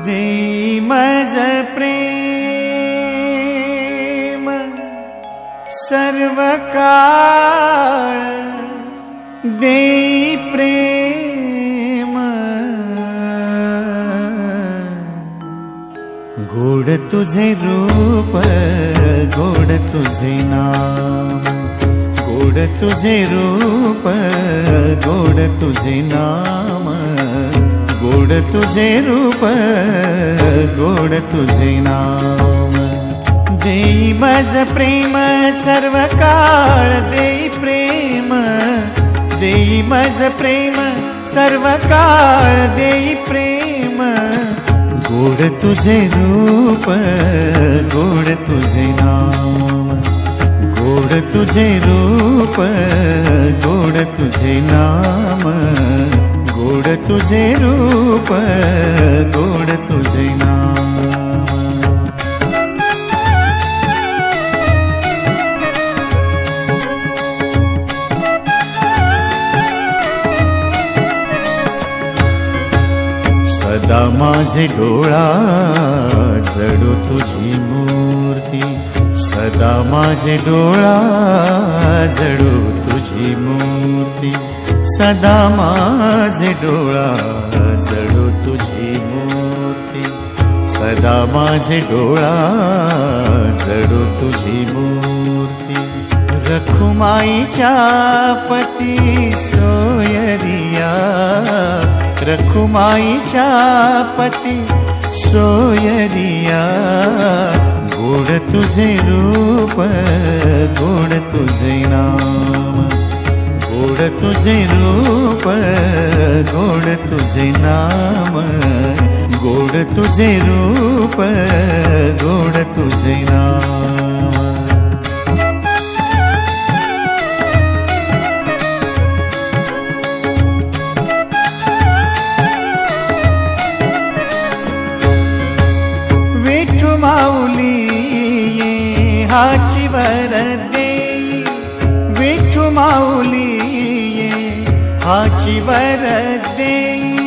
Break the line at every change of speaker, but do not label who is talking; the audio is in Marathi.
देई मज प्रेम सर्व काळ, देई प्रेम गोड तुझे रूप, गोड तुझे नाम, गोड तुझे रूप, गोड तुझे नाम, गोड तुझे रूप, गोड तुझे नाम. देई मज प्रेम सर्व काळ, देई प्रेम, देई मज प्रेम सर्व काळ, देई प्रेम गोड तुझे रूप, गोड तुझे नाम, गोड तुझे रूप, गोड तुझे नाम, गोड तुझे रूप, गोड तुझे नाम. सदा माझे डोळा जडो तुझी मूर्ती, सदा माझे डोळा जडो तुझी मूर्ती, सदा माझे डोळा जडो तुझी मूर्ती, सदा माझे डोळा जडो तुझी मूर्ती. रखुमाईच्या पती सोयरिया, रखुमाईच्या पती सोयरिया गोड तुझे रूप, गोड तुझे नाम, गोड तुझे रूप, गोड तुझे नाम, गोड तुझे रूप, गोड तुझे नाम. विठू माऊली ये हाची वर देई, विठू माऊली ये हाची वर देई,